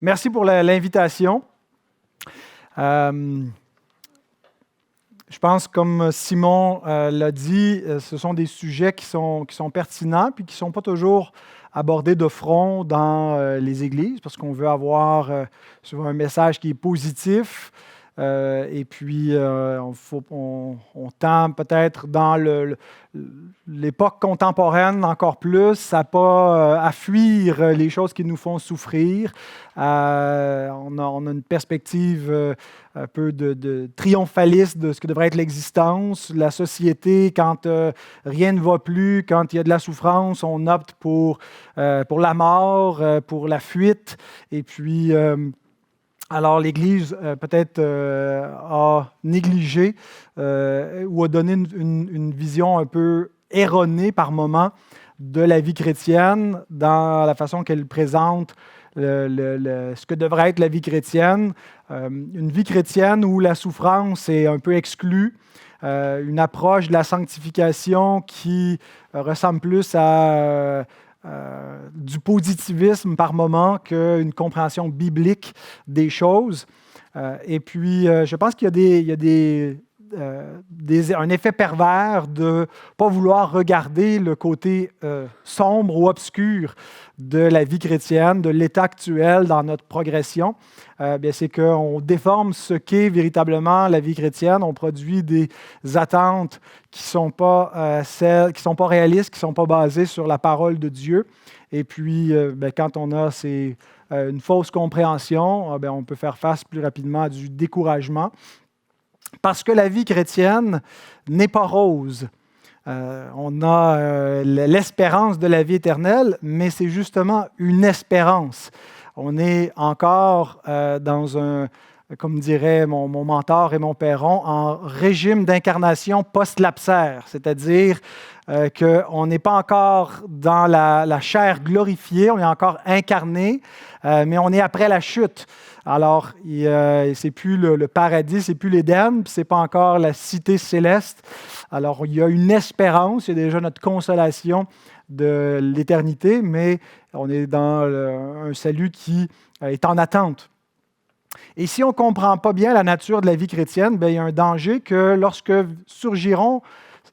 Merci pour l'invitation. Je pense, comme Simon l'a dit, ce sont des sujets qui sont pertinents puis qui ne sont pas toujours abordés de front dans les églises parce qu'on veut avoir souvent un message qui est positif. Et puis, on tend peut-être dans l'époque contemporaine encore plus à pas à fuir les choses qui nous font souffrir. On a une perspective un peu de triomphaliste de ce que devrait être l'existence. La société, quand rien ne va plus, quand il y a de la souffrance, on opte pour la mort, pour la fuite. Et puis, alors, l'Église, peut-être, a négligé ou a donné une vision un peu erronée par moment de la vie chrétienne dans la façon qu'elle présente ce que devrait être la vie chrétienne. Une vie chrétienne où la souffrance est un peu exclue, une approche de la sanctification qui ressemble plus à du positivisme par moment qu'une compréhension biblique des choses. Et puis, je pense qu'il y a un effet pervers de ne pas vouloir regarder le côté sombre ou obscur de la vie chrétienne, de l'état actuel dans notre progression. C'est qu'on déforme ce qu'est véritablement la vie chrétienne. On produit des attentes qui ne sont pas réalistes, qui ne sont pas basées sur la parole de Dieu. Et puis, quand on a une fausse compréhension, on peut faire face plus rapidement à du découragement. Parce que la vie chrétienne n'est pas rose. On a l'espérance de la vie éternelle, mais c'est justement une espérance. On est encore dans comme dirait mon mentor Raymond Perron, en régime d'incarnation post-lapsaire, c'est-à-dire qu'on n'est pas encore dans la chair glorifiée, on est encore incarné, mais on est après la chute. Alors, c'est plus le paradis, c'est plus l'Éden, puis c'est pas encore la cité céleste. Alors, il y a une espérance, il y a déjà notre consolation de l'éternité, mais on est dans un salut qui est en attente. Et si on ne comprend pas bien la nature de la vie chrétienne, il y a un danger que lorsque surgiront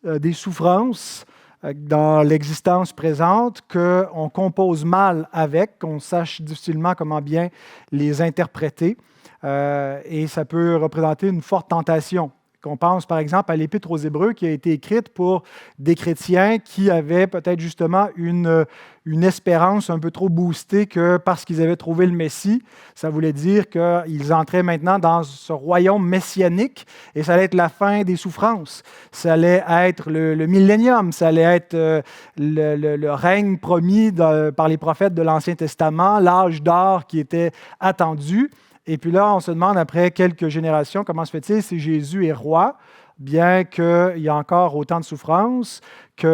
des souffrances dans l'existence présente, qu'on compose mal avec, qu'on sache difficilement comment bien les interpréter. Et ça peut représenter une forte tentation. Qu'on pense par exemple à l'Épître aux Hébreux qui a été écrite pour des chrétiens qui avaient peut-être justement une espérance un peu trop boostée que parce qu'ils avaient trouvé le Messie, ça voulait dire qu'ils entraient maintenant dans ce royaume messianique et ça allait être la fin des souffrances. Ça allait être le millénium, ça allait être le règne promis par les prophètes de l'Ancien Testament, l'âge d'or qui était attendu. Et puis là, on se demande, après quelques générations, comment se fait-il si Jésus est roi, bien qu'il y a encore autant de souffrances, qu'on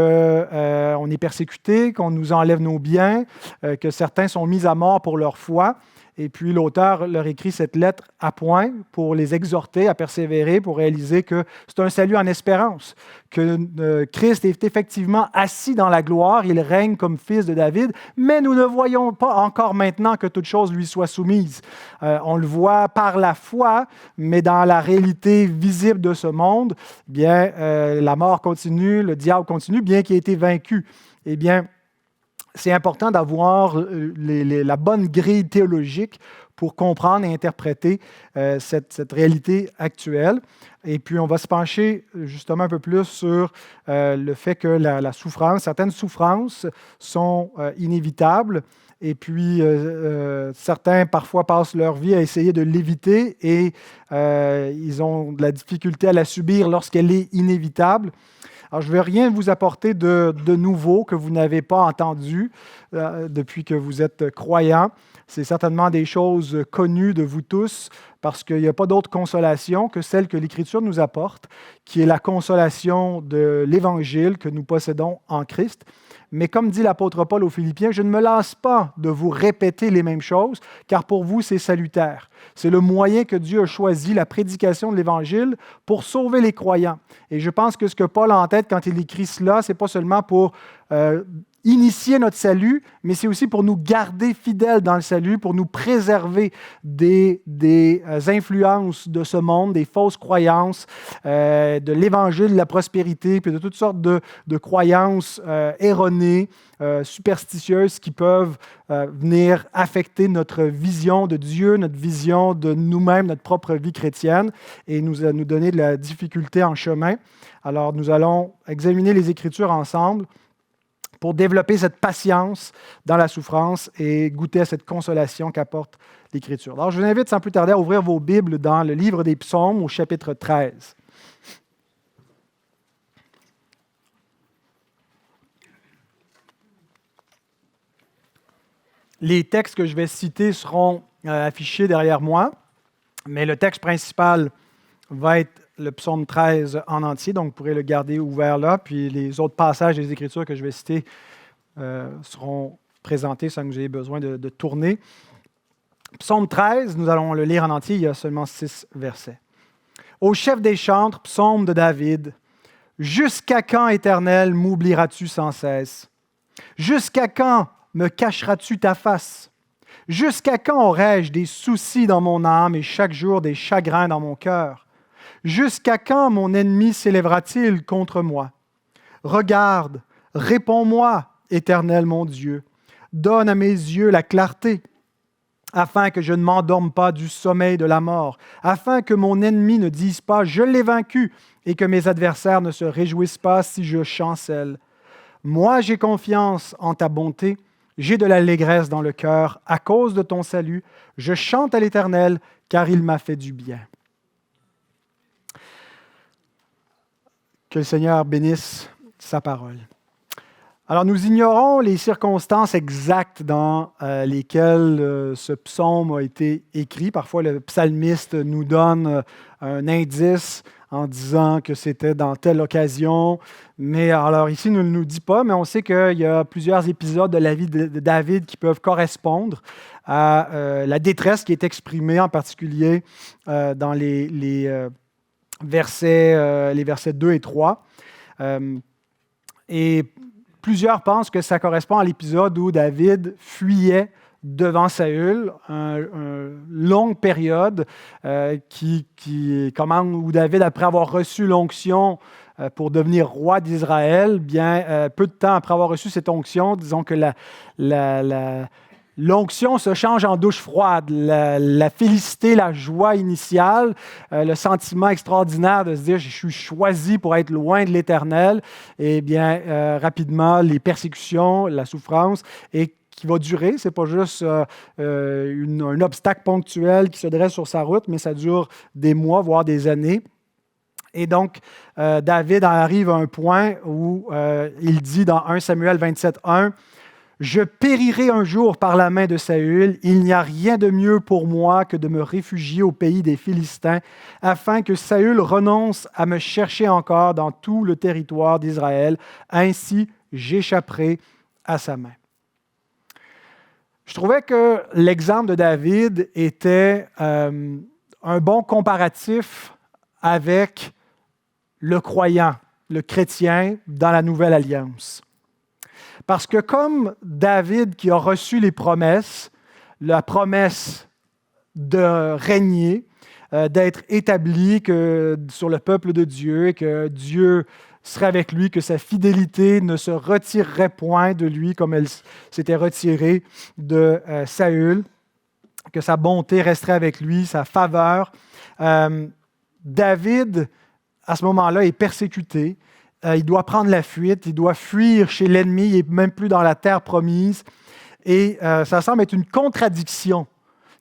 est persécuté, qu'on nous enlève nos biens, que certains sont mis à mort pour leur foi. Et puis l'auteur leur écrit cette lettre à point pour les exhorter à persévérer, pour réaliser que c'est un salut en espérance, que Christ est effectivement assis dans la gloire, il règne comme fils de David, mais nous ne voyons pas encore maintenant que toute chose lui soit soumise. On le voit par la foi, mais dans la réalité visible de ce monde, la mort continue, le diable continue, bien qu'il ait été vaincu. Eh bien, c'est important d'avoir la bonne grille théologique pour comprendre et interpréter cette réalité actuelle. Et puis, on va se pencher justement un peu plus sur le fait que la souffrance, certaines souffrances sont inévitables. Et puis, certains parfois passent leur vie à essayer de l'éviter et ils ont de la difficulté à la subir lorsqu'elle est inévitable. Alors, je ne vais rien vous apporter de nouveau que vous n'avez pas entendu depuis que vous êtes croyants. C'est certainement des choses connues de vous tous parce qu'il n'y a pas d'autre consolation que celle que l'Écriture nous apporte, qui est la consolation de l'Évangile que nous possédons en Christ. Mais comme dit l'apôtre Paul aux Philippiens, je ne me lasse pas de vous répéter les mêmes choses, car pour vous, c'est salutaire. C'est le moyen que Dieu a choisi, la prédication de l'Évangile, pour sauver les croyants. Et je pense que ce que Paul a en tête quand il écrit cela, ce n'est pas seulement pour initier notre salut, mais c'est aussi pour nous garder fidèles dans le salut, pour nous préserver des influences de ce monde, des fausses croyances, de l'évangile de la prospérité, puis de toutes sortes de croyances erronées, superstitieuses qui peuvent venir affecter notre vision de Dieu, notre vision de nous-mêmes, notre propre vie chrétienne, et nous donner de la difficulté en chemin. Alors, nous allons examiner les Écritures ensemble pour développer cette patience dans la souffrance et goûter à cette consolation qu'apporte l'Écriture. Alors, je vous invite sans plus tarder à ouvrir vos Bibles dans le livre des Psaumes au chapitre 13. Les textes que je vais citer seront affichés derrière moi, mais le texte principal va être le psaume 13 en entier, donc vous pourrez le garder ouvert là, puis les autres passages des Écritures que je vais citer seront présentés sans que vous ayez besoin de tourner. Psaume 13, nous allons le lire en entier, il y a seulement 6 versets. Au chef des chantres, psaume de David, « Jusqu'à quand, Éternel, m'oublieras-tu sans cesse? Jusqu'à quand me cacheras-tu ta face? Jusqu'à quand aurai-je des soucis dans mon âme et chaque jour des chagrins dans mon cœur? Jusqu'à quand mon ennemi s'élèvera-t-il contre moi? Regarde, réponds-moi, Éternel mon Dieu. Donne à mes yeux la clarté, afin que je ne m'endorme pas du sommeil de la mort, afin que mon ennemi ne dise pas « Je l'ai vaincu » et que mes adversaires ne se réjouissent pas si je chancelle. Moi, j'ai confiance en ta bonté, j'ai de l'allégresse dans le cœur à cause de ton salut. Je chante à l'Éternel, car il m'a fait du bien. Que le Seigneur bénisse sa parole. Alors, nous ignorons les circonstances exactes dans lesquelles ce psaume a été écrit. Parfois, le psalmiste nous donne un indice en disant que c'était dans telle occasion. Mais alors ici, il ne nous le dit pas, mais on sait qu'il y a plusieurs épisodes de la vie de David qui peuvent correspondre à la détresse qui est exprimée, en particulier dans les versets 2 et 3. Et plusieurs pensent que ça correspond à l'épisode où David fuyait devant Saül, une longue période où David, après avoir reçu l'onction pour devenir roi d'Israël, bien peu de temps après avoir reçu cette onction, disons que l'onction se change en douche froide. La félicité, la joie initiale, le sentiment extraordinaire de se dire « je suis choisi pour être loin de l'Éternel », et bien rapidement, les persécutions, la souffrance, et qui va durer. Ce n'est pas juste un obstacle ponctuel qui se dresse sur sa route, mais ça dure des mois, voire des années. Et donc, David arrive à un point où il dit dans 1 Samuel 27:1, « Je périrai un jour par la main de Saül, il n'y a rien de mieux pour moi que de me réfugier au pays des Philistins, afin que Saül renonce à me chercher encore dans tout le territoire d'Israël. Ainsi, j'échapperai à sa main. » Je trouvais que l'exemple de David était un bon comparatif avec le croyant, le chrétien dans la Nouvelle Alliance. Parce que comme David qui a reçu les promesses, la promesse de régner, d'être établi sur le peuple de Dieu, et que Dieu serait avec lui, que sa fidélité ne se retirerait point de lui comme elle s'était retirée de Saül, que sa bonté resterait avec lui, sa faveur. David, à ce moment-là, est persécuté. Il doit prendre la fuite, il doit fuir chez l'ennemi, il n'est même plus dans la terre promise. Et ça semble être une contradiction.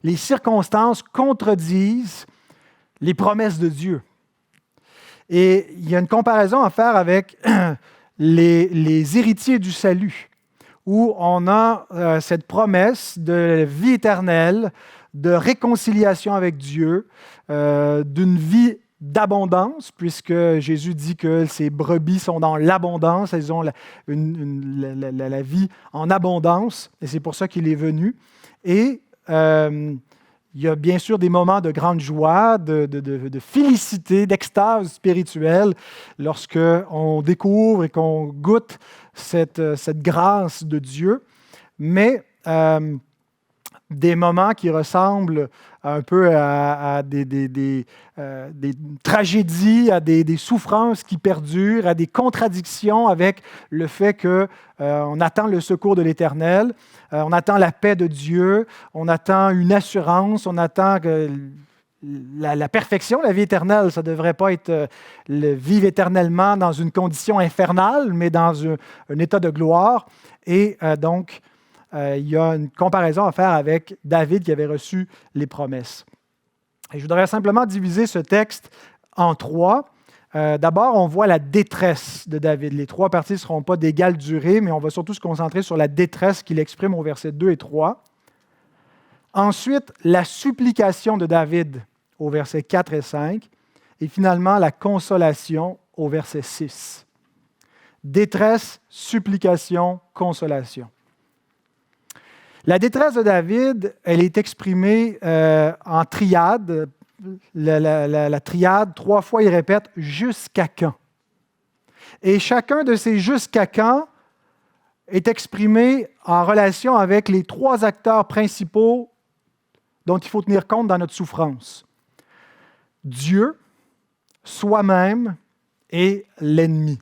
Les circonstances contredisent les promesses de Dieu. Et il y a une comparaison à faire avec les héritiers du salut, où on a cette promesse de vie éternelle, de réconciliation avec Dieu, d'une vie d'abondance, puisque Jésus dit que ces brebis sont dans l'abondance, elles ont la vie en abondance, et c'est pour ça qu'il est venu. Et Il y a bien sûr des moments de grande joie, de félicité, d'extase spirituelle lorsque on découvre et qu'on goûte cette grâce de Dieu, mais des moments qui ressemblent un peu à des tragédies, à des souffrances qui perdurent, à des contradictions avec le fait qu'on attend le secours de l'Éternel, on attend la paix de Dieu, on attend une assurance, on attend que la perfection, la vie éternelle. Ça ne devrait pas être vivre éternellement dans une condition infernale, mais dans un état de gloire. Et donc, il y a une comparaison à faire avec David qui avait reçu les promesses. Et je voudrais simplement diviser ce texte en trois. D'abord, on voit la détresse de David. Les trois parties ne seront pas d'égale durée, mais on va surtout se concentrer sur la détresse qu'il exprime au versets 2 et 3. Ensuite, la supplication de David au verset 4 et 5. Et finalement, la consolation au verset 6. Détresse, supplication, consolation. La détresse de David, elle est exprimée en triade. La triade, 3 fois, il répète « jusqu'à quand ». Et chacun de ces « jusqu'à quand » est exprimé en relation avec les 3 acteurs principaux dont il faut tenir compte dans notre souffrance. Dieu, soi-même et l'ennemi.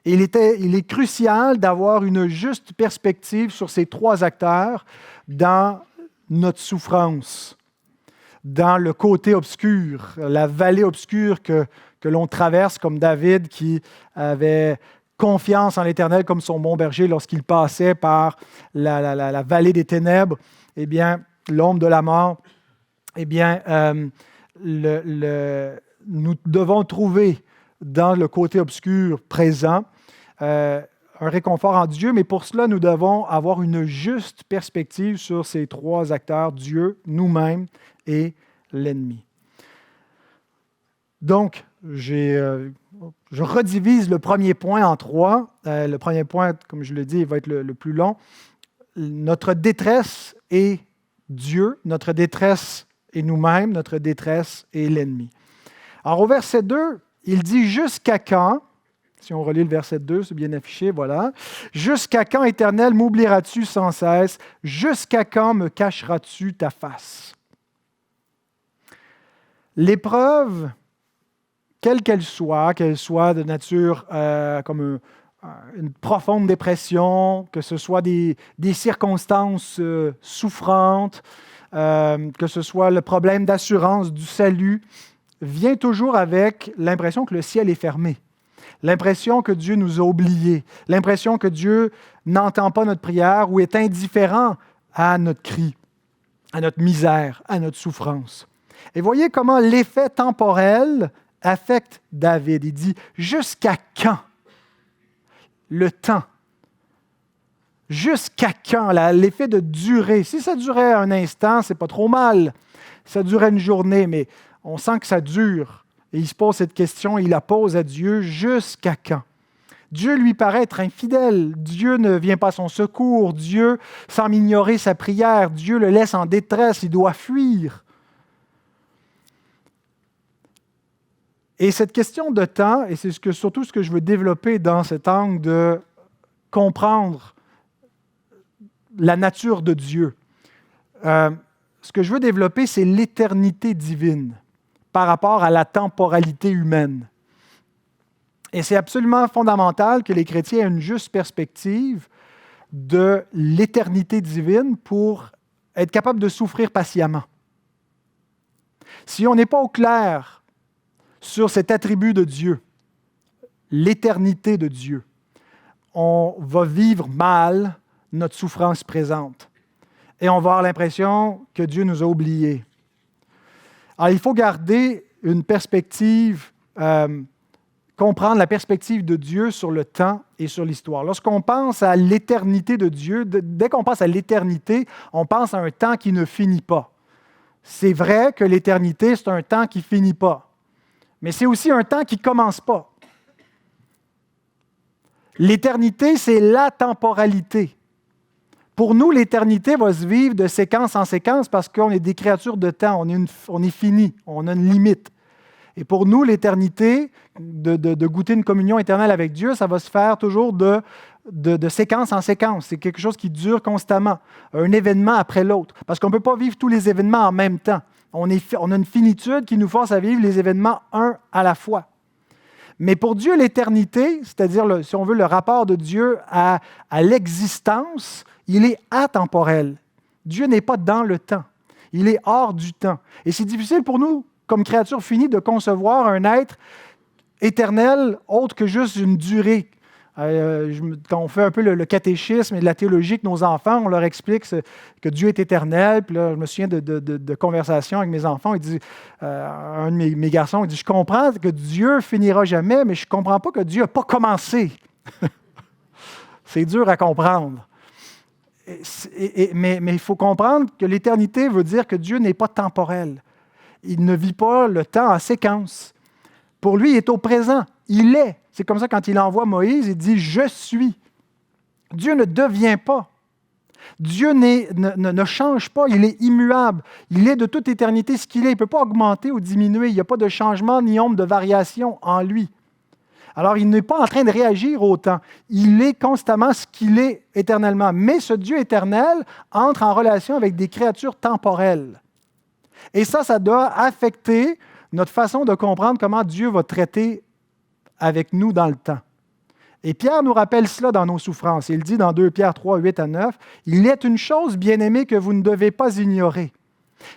Il est crucial d'avoir une juste perspective sur ces 3 acteurs dans notre souffrance, dans le côté obscur, la vallée obscure que l'on traverse, comme David qui avait confiance en l'Éternel comme son bon berger lorsqu'il passait par la vallée des ténèbres, eh bien, l'ombre de la mort, eh bien, nous devons trouver dans le côté obscur présent un réconfort en Dieu, mais pour cela, nous devons avoir une juste perspective sur ces 3 acteurs, Dieu, nous-mêmes et l'ennemi. Donc, je redivise le premier point en 3. Le premier point, comme je l'ai dit, il va être le plus long. Notre détresse est Dieu, notre détresse est nous-mêmes, notre détresse est l'ennemi. Alors, au verset 2, il dit « Jusqu'à quand » Si on relit le verset 2, c'est bien affiché, voilà. « Jusqu'à quand, Éternel, m'oublieras-tu sans cesse? Jusqu'à quand me cacheras-tu ta face? » L'épreuve, quelle qu'elle soit de nature comme une profonde dépression, que ce soit des circonstances souffrantes, que ce soit le problème d'assurance du salut, vient toujours avec l'impression que le ciel est fermé. L'impression que Dieu nous a oubliés, l'impression que Dieu n'entend pas notre prière ou est indifférent à notre cri, à notre misère, à notre souffrance. Et voyez comment l'effet temporel affecte David. Il dit « Jusqu'à quand ?» Le temps. Jusqu'à quand? L'effet de durée. Si ça durait un instant, c'est pas trop mal. Ça durait une journée, mais on sent que ça dure. Et il se pose cette question, il la pose à Dieu, jusqu'à quand? Dieu lui paraît être infidèle. Dieu ne vient pas à son secours. Dieu semble ignorer sa prière. Dieu le laisse en détresse. Il doit fuir. Et cette question de temps, et c'est surtout ce que je veux développer dans cet angle de comprendre la nature de Dieu. Ce que je veux développer, c'est l'éternité divine par rapport à la temporalité humaine. Et c'est absolument fondamental que les chrétiens aient une juste perspective de l'éternité divine pour être capable de souffrir patiemment. Si on n'est pas au clair sur cet attribut de Dieu, l'éternité de Dieu, on va vivre mal notre souffrance présente. Et on va avoir l'impression que Dieu nous a oubliés. Alors, il faut garder une perspective, comprendre la perspective de Dieu sur le temps et sur l'histoire. Lorsqu'on pense à l'éternité de Dieu, dès qu'on pense à l'éternité, on pense à un temps qui ne finit pas. C'est vrai que l'éternité, c'est un temps qui ne finit pas. Mais c'est aussi un temps qui ne commence pas. L'éternité, c'est la temporalité. Pour nous, l'éternité va se vivre de séquence en séquence parce qu'on est des créatures de temps, on est fini, on a une limite. Et pour nous, l'éternité, de goûter une communion éternelle avec Dieu, ça va se faire toujours de séquence en séquence. C'est quelque chose qui dure constamment, un événement après l'autre. Parce qu'on ne peut pas vivre tous les événements en même temps. On a une finitude qui nous force à vivre les événements un à la fois. Mais pour Dieu, l'éternité, c'est-à-dire, si on veut, le rapport de Dieu à l'existence, il est atemporel. Dieu n'est pas dans le temps. Il est hors du temps. Et c'est difficile pour nous, comme créatures finies, de concevoir un être éternel autre que juste une durée. Quand on fait un peu le catéchisme et de la théologie avec nos enfants, on leur explique que Dieu est éternel. Puis là, je me souviens de conversations avec mes enfants. Un de mes garçons, il dit, je comprends que Dieu finira jamais, mais je ne comprends pas que Dieu n'a pas commencé. C'est dur à comprendre. Mais il faut comprendre que l'éternité veut dire que Dieu n'est pas temporel. Il ne vit pas le temps en séquence. Pour lui, il est au présent. Il est. C'est comme ça quand il envoie Moïse, il dit « Je suis ». Dieu ne devient pas. Dieu ne change pas, il est immuable. Il est de toute éternité ce qu'il est. Il ne peut pas augmenter ou diminuer. Il n'y a pas de changement ni ombre de variation en lui. Alors, il n'est pas en train de réagir au temps. Il est constamment ce qu'il est éternellement. Mais ce Dieu éternel entre en relation avec des créatures temporelles. Et ça doit affecter notre façon de comprendre comment Dieu va traiter avec nous dans le temps. Et Pierre nous rappelle cela dans nos souffrances. Il dit dans 2 Pierre 3, 8 à 9, « Il est une chose, bien-aimée, que vous ne devez pas ignorer.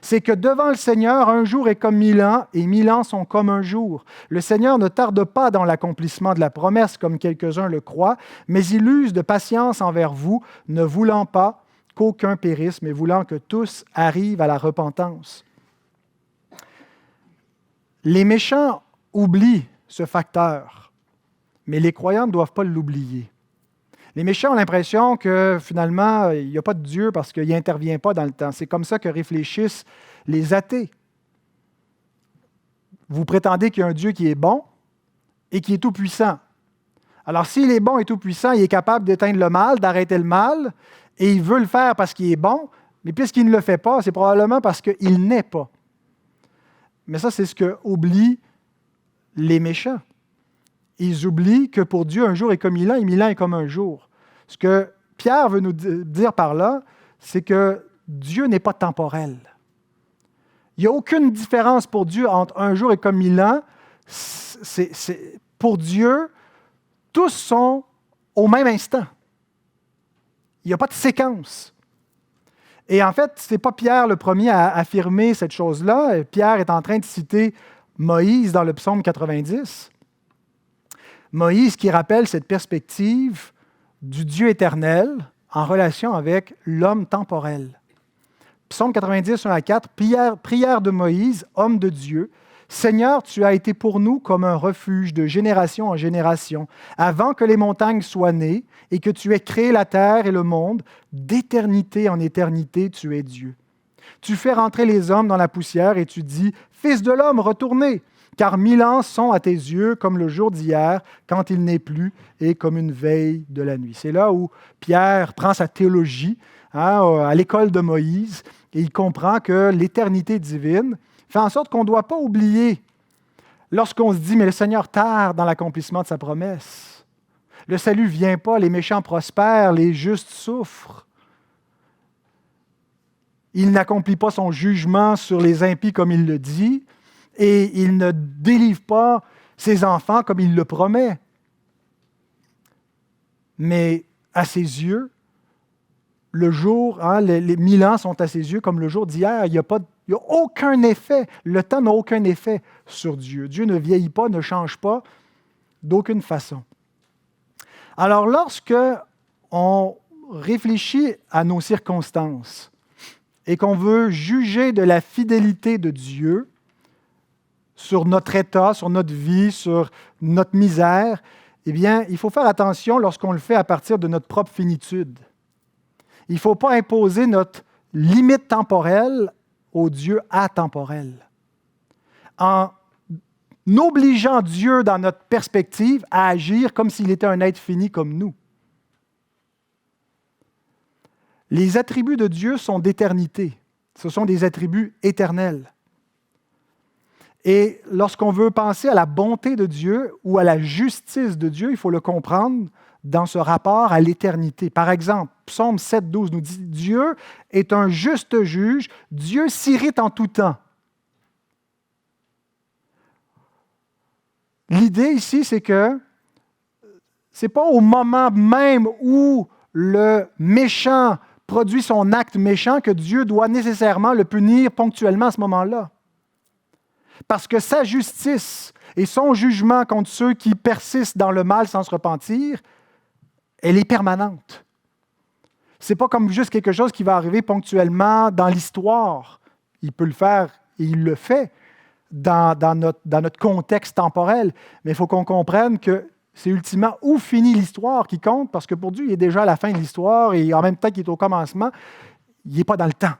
C'est que devant le Seigneur, un jour est comme 1000 ans, et 1000 ans sont comme un jour. Le Seigneur ne tarde pas dans l'accomplissement de la promesse, comme quelques-uns le croient, mais il use de patience envers vous, ne voulant pas qu'aucun périsse, mais voulant que tous arrivent à la repentance. » Les méchants oublient ce facteur, mais les croyants ne doivent pas l'oublier. Les méchants ont l'impression que finalement, il n'y a pas de Dieu parce qu'il n'intervient pas dans le temps. C'est comme ça que réfléchissent les athées. Vous prétendez qu'il y a un Dieu qui est bon et qui est tout-puissant. Alors, s'il est bon et tout-puissant, il est capable d'éteindre le mal, d'arrêter le mal, et il veut le faire parce qu'il est bon, mais puisqu'il ne le fait pas, c'est probablement parce qu'il n'est pas. Mais ça, c'est ce que oublient les méchants. Ils oublient que pour Dieu, un jour est comme 1000 ans et 1000 ans est comme un jour. Ce que Pierre veut nous dire par là, c'est que Dieu n'est pas temporel. Il n'y a aucune différence pour Dieu entre un jour et comme 1000 ans. Pour Dieu, tous sont au même instant. Il n'y a pas de séquence. Et en fait, ce n'est pas Pierre le premier à affirmer cette chose-là. Pierre est en train de citer Moïse dans le psaume 90. Moïse qui rappelle cette perspective du Dieu éternel en relation avec l'homme temporel. Psaume 90, 1 à 4, prière de Moïse, homme de Dieu. Seigneur, tu as été pour nous comme un refuge de génération en génération, avant que les montagnes soient nées et que tu aies créé la terre et le monde, d'éternité en éternité, tu es Dieu. Tu fais rentrer les hommes dans la poussière et tu dis, Fils de l'homme, retournez, car 1000 ans sont à tes yeux comme le jour d'hier, quand il n'est plus, et comme une veille de la nuit. C'est là où Pierre prend sa théologie à l'école de Moïse, et il comprend que l'éternité divine fait en sorte qu'on ne doit pas oublier lorsqu'on se dit « mais le Seigneur tarde dans l'accomplissement de sa promesse ». Le salut ne vient pas, les méchants prospèrent, les justes souffrent. Il n'accomplit pas son jugement sur les impies comme il le dit, et il ne délivre pas ses enfants comme il le promet. Mais à ses yeux, le jour, les 1000 ans sont à ses yeux comme le jour d'hier. Il n'y a aucun effet. Le temps n'a aucun effet sur Dieu. Dieu ne vieillit pas, ne change pas d'aucune façon. Alors, lorsque on réfléchit à nos circonstances et qu'on veut juger de la fidélité de Dieu sur notre état, sur notre vie, sur notre misère, eh bien, il faut faire attention lorsqu'on le fait à partir de notre propre finitude. Il ne faut pas imposer notre limite temporelle au Dieu atemporel. En obligeant Dieu, dans notre perspective, à agir comme s'il était un être fini comme nous. Les attributs de Dieu sont d'éternité. Ce sont des attributs éternels. Et lorsqu'on veut penser à la bonté de Dieu ou à la justice de Dieu, il faut le comprendre dans ce rapport à l'éternité. Par exemple, Psaume 7,12 nous dit « Dieu est un juste juge, Dieu s'irrite en tout temps. » L'idée ici, c'est que ce n'est pas au moment même où le méchant produit son acte méchant que Dieu doit nécessairement le punir ponctuellement à ce moment-là. Parce que sa justice et son jugement contre ceux qui persistent dans le mal sans se repentir, elle est permanente. Ce n'est pas comme juste quelque chose qui va arriver ponctuellement dans l'histoire. Il peut le faire et il le fait dans notre contexte temporel. Mais il faut qu'on comprenne que c'est ultimement où finit l'histoire qui compte, parce que pour Dieu, il est déjà à la fin de l'histoire et en même temps qu'il est au commencement, il n'est pas dans le temps.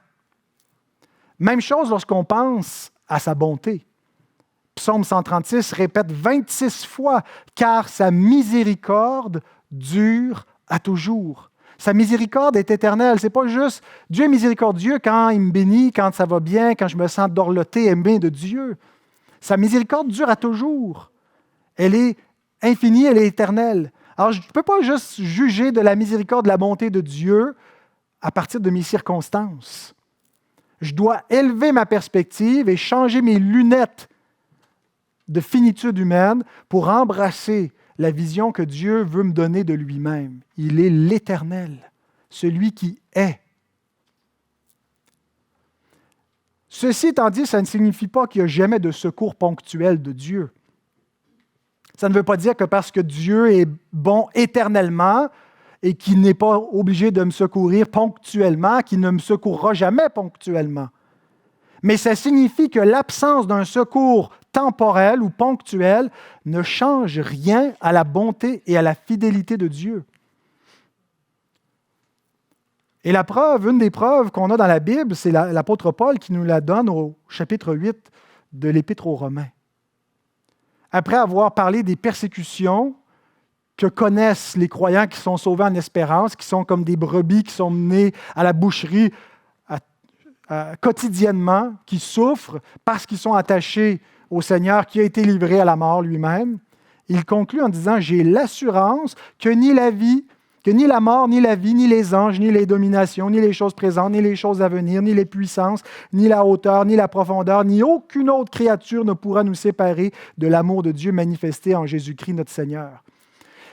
Même chose lorsqu'on pense à sa bonté. Psaume 136 répète 26 fois « Car sa miséricorde dure à toujours. » Sa miséricorde est éternelle. Ce n'est pas juste Dieu est miséricordieux quand il me bénit, quand ça va bien, quand je me sens dorloté, aimé de Dieu. Sa miséricorde dure à toujours. Elle est infinie, elle est éternelle. Alors, je ne peux pas juste juger de la miséricorde, de la bonté de Dieu à partir de mes circonstances. Je dois élever ma perspective et changer mes lunettes de finitude humaine pour embrasser la vision que Dieu veut me donner de lui-même. Il est l'Éternel, celui qui est. Ceci étant dit, ça ne signifie pas qu'il n'y a jamais de secours ponctuel de Dieu. Ça ne veut pas dire que parce que Dieu est bon éternellement et qu'il n'est pas obligé de me secourir ponctuellement, qu'il ne me secourra jamais ponctuellement. Mais ça signifie que l'absence d'un secours temporel ou ponctuel ne change rien à la bonté et à la fidélité de Dieu. Et la preuve, une des preuves qu'on a dans la Bible, c'est l'apôtre Paul qui nous la donne au chapitre 8 de l'Épître aux Romains. Après avoir parlé des persécutions que connaissent les croyants qui sont sauvés en espérance, qui sont comme des brebis qui sont menés à la boucherie quotidiennement, qui souffrent parce qu'ils sont attachés au Seigneur qui a été livré à la mort lui-même, il conclut en disant « J'ai l'assurance que ni la vie, que ni la mort, ni la vie, ni les anges, ni les dominations, ni les choses présentes, ni les choses à venir, ni les puissances, ni la hauteur, ni la profondeur, ni aucune autre créature ne pourra nous séparer de l'amour de Dieu manifesté en Jésus-Christ notre Seigneur. »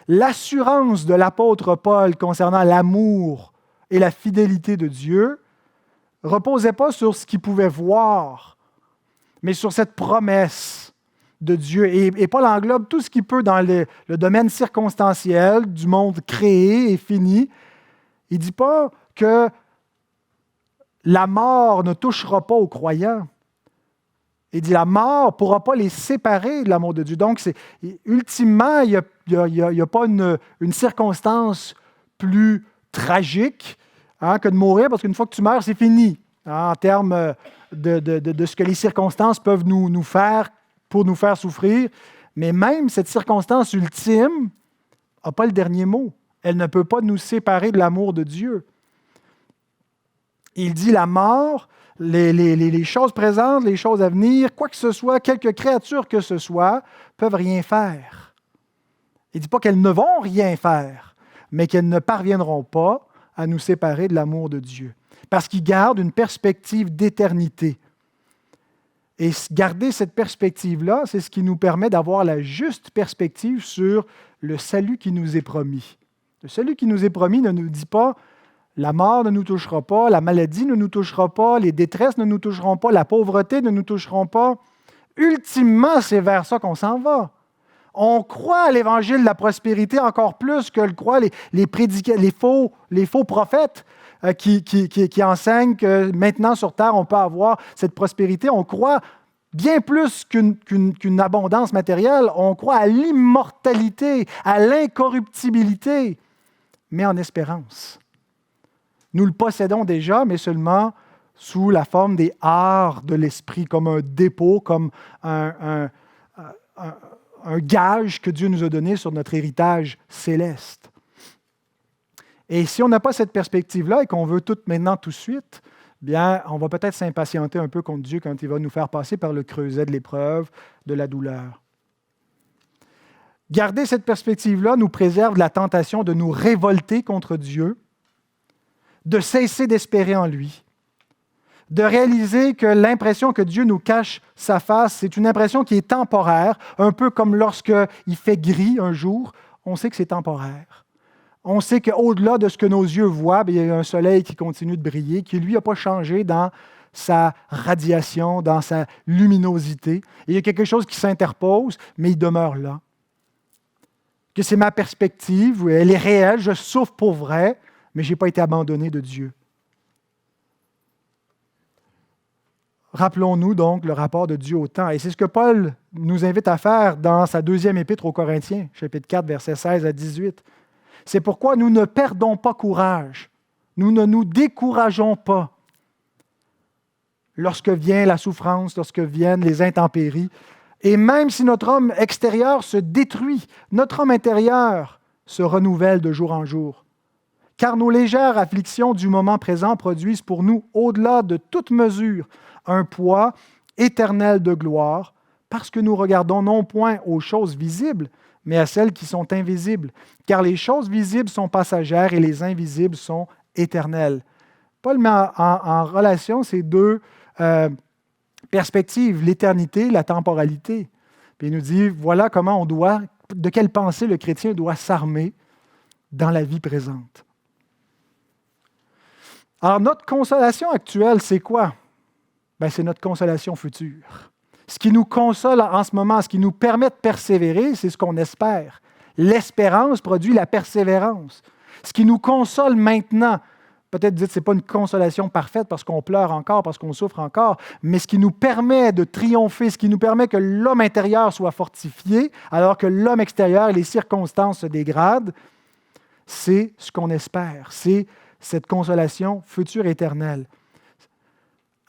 L'assurance de l'apôtre Paul concernant l'amour et la fidélité de Dieu ne reposait pas sur ce qu'il pouvait voir, mais sur cette promesse de Dieu. Et Paul englobe tout ce qu'il peut dans le domaine circonstanciel du monde créé et fini. Il ne dit pas que la mort ne touchera pas aux croyants. Il dit la mort ne pourra pas les séparer de l'amour de Dieu. Donc, ultimement, il n'y a pas une circonstance plus tragique que de mourir, parce qu'une fois que tu meurs, c'est fini. En termes de ce que les circonstances peuvent nous faire pour nous faire souffrir. Mais même cette circonstance ultime n'a pas le dernier mot. Elle ne peut pas nous séparer de l'amour de Dieu. Il dit la mort, les choses présentes, les choses à venir, quoi que ce soit, quelque créature que ce soit, peuvent rien faire. Il ne dit pas qu'elles ne vont rien faire, mais qu'elles ne parviendront pas à nous séparer de l'amour de Dieu. Parce qu'il garde une perspective d'éternité. Et garder cette perspective-là, c'est ce qui nous permet d'avoir la juste perspective sur le salut qui nous est promis. Le salut qui nous est promis ne nous dit pas « la mort ne nous touchera pas, la maladie ne nous touchera pas, les détresses ne nous toucheront pas, la pauvreté ne nous toucheront pas ». Ultimement, c'est vers ça qu'on s'en va. On croit à l'évangile de la prospérité encore plus que le croient les faux prophètes qui enseignent que maintenant sur terre, on peut avoir cette prospérité. On croit bien plus qu'une abondance matérielle, on croit à l'immortalité, à l'incorruptibilité, mais en espérance. Nous le possédons déjà, mais seulement sous la forme des arts de l'esprit, comme un dépôt, comme un gage que Dieu nous a donné sur notre héritage céleste. Et si on n'a pas cette perspective-là et qu'on veut tout maintenant, tout de suite, bien, on va peut-être s'impatienter un peu contre Dieu quand il va nous faire passer par le creuset de l'épreuve, de la douleur. Garder cette perspective-là nous préserve de la tentation de nous révolter contre Dieu, de cesser d'espérer en lui, de réaliser que l'impression que Dieu nous cache sa face, c'est une impression qui est temporaire, un peu comme lorsqu'il fait gris un jour, on sait que c'est temporaire. On sait qu'au-delà de ce que nos yeux voient, il y a un soleil qui continue de briller, qui lui n'a pas changé dans sa radiation, dans sa luminosité. Et il y a quelque chose qui s'interpose, mais il demeure là. Que c'est ma perspective, elle est réelle, je souffre pour vrai, mais je n'ai pas été abandonné de Dieu. Rappelons-nous donc le rapport de Dieu au temps. Et c'est ce que Paul nous invite à faire dans sa deuxième épître aux Corinthiens, chapitre 4, versets 16 à 18. C'est pourquoi nous ne perdons pas courage. Nous ne nous décourageons pas lorsque vient la souffrance, lorsque viennent les intempéries. Et même si notre homme extérieur se détruit, notre homme intérieur se renouvelle de jour en jour. Car nos légères afflictions du moment présent produisent pour nous, au-delà de toute mesure, un poids éternel de gloire, parce que nous regardons non point aux choses visibles, mais à celles qui sont invisibles. Car les choses visibles sont passagères et les invisibles sont éternelles. Paul met en relation ces deux perspectives, l'éternité, la temporalité. Puis il nous dit, voilà comment de quelle pensée le chrétien doit s'armer dans la vie présente. Alors, notre consolation actuelle, c'est quoi? Bien, c'est notre consolation future. Ce qui nous console en ce moment, ce qui nous permet de persévérer, c'est ce qu'on espère. L'espérance produit la persévérance. Ce qui nous console maintenant, peut-être dites que ce n'est pas une consolation parfaite parce qu'on pleure encore, parce qu'on souffre encore, mais ce qui nous permet de triompher, ce qui nous permet que l'homme intérieur soit fortifié, alors que l'homme extérieur, les circonstances se dégradent, c'est ce qu'on espère. C'est cette consolation future éternelle.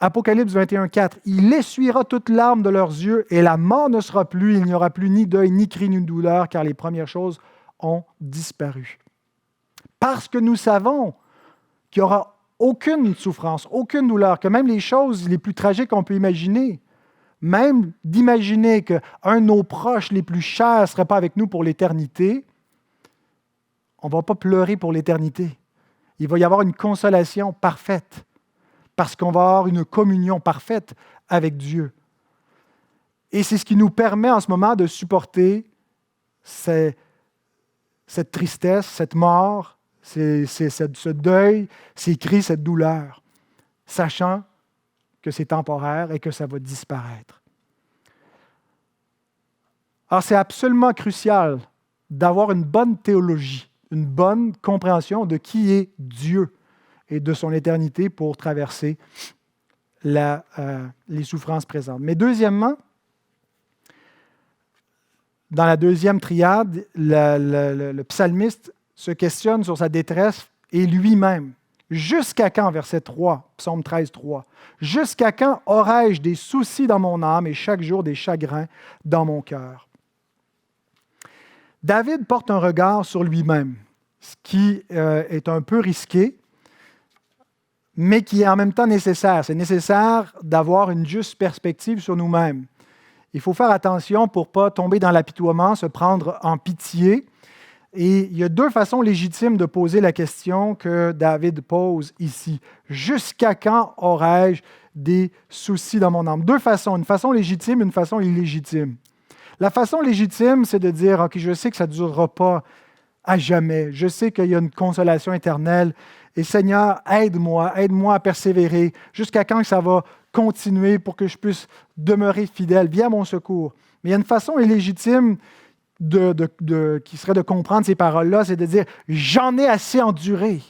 Apocalypse 21:4, « Il essuiera toute larme de leurs yeux et la mort ne sera plus, il n'y aura plus ni deuil, ni cri, ni douleur, car les premières choses ont disparu. » Parce que nous savons qu'il n'y aura aucune souffrance, aucune douleur, que même les choses les plus tragiques qu'on peut imaginer, même d'imaginer qu'un de nos proches les plus chers ne serait pas avec nous pour l'éternité, on ne va pas pleurer pour l'éternité. Il va y avoir une consolation parfaite, parce qu'on va avoir une communion parfaite avec Dieu. Et c'est ce qui nous permet en ce moment de supporter cette tristesse, cette mort, ce deuil, ces cris, cette douleur, sachant que c'est temporaire et que ça va disparaître. Alors, c'est absolument crucial d'avoir une bonne théologie, une bonne compréhension de qui est Dieu et de son éternité pour traverser les souffrances présentes. Mais deuxièmement, dans la deuxième triade, le psalmiste se questionne sur sa détresse et lui-même. Jusqu'à quand, verset 3, psaume 13, 3, « Jusqu'à quand aurai-je des soucis dans mon âme et chaque jour des chagrins dans mon cœur? » David porte un regard sur lui-même, ce qui est un peu risqué, mais qui est en même temps nécessaire. C'est nécessaire d'avoir une juste perspective sur nous-mêmes. Il faut faire attention pour ne pas tomber dans l'apitoiement, se prendre en pitié. Et il y a deux façons légitimes de poser la question que David pose ici. Jusqu'à quand aurai-je des soucis dans mon âme? Deux façons, une façon légitime, une façon illégitime. La façon légitime, c'est de dire, OK, je sais que ça ne durera pas à jamais. Je sais qu'il y a une consolation éternelle. Et Seigneur, aide-moi à persévérer. Jusqu'à quand ça va continuer pour que je puisse demeurer fidèle? Viens à mon secours. Mais il y a une façon illégitime qui serait de comprendre ces paroles-là, c'est de dire, j'en ai assez enduré.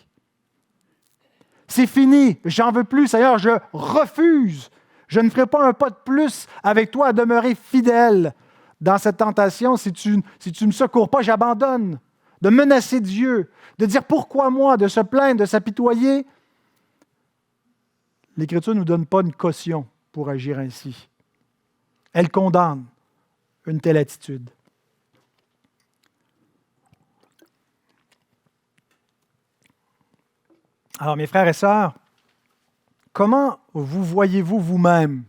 C'est fini, j'en veux plus, Seigneur, je refuse. Je ne ferai pas un pas de plus avec toi à demeurer fidèle dans cette tentation. Si tu ne me secours pas, j'abandonne. De menacer Dieu, de dire pourquoi moi, de se plaindre, de s'apitoyer. L'Écriture ne nous donne pas une caution pour agir ainsi. Elle condamne une telle attitude. Alors, mes frères et sœurs, comment vous voyez-vous vous-même?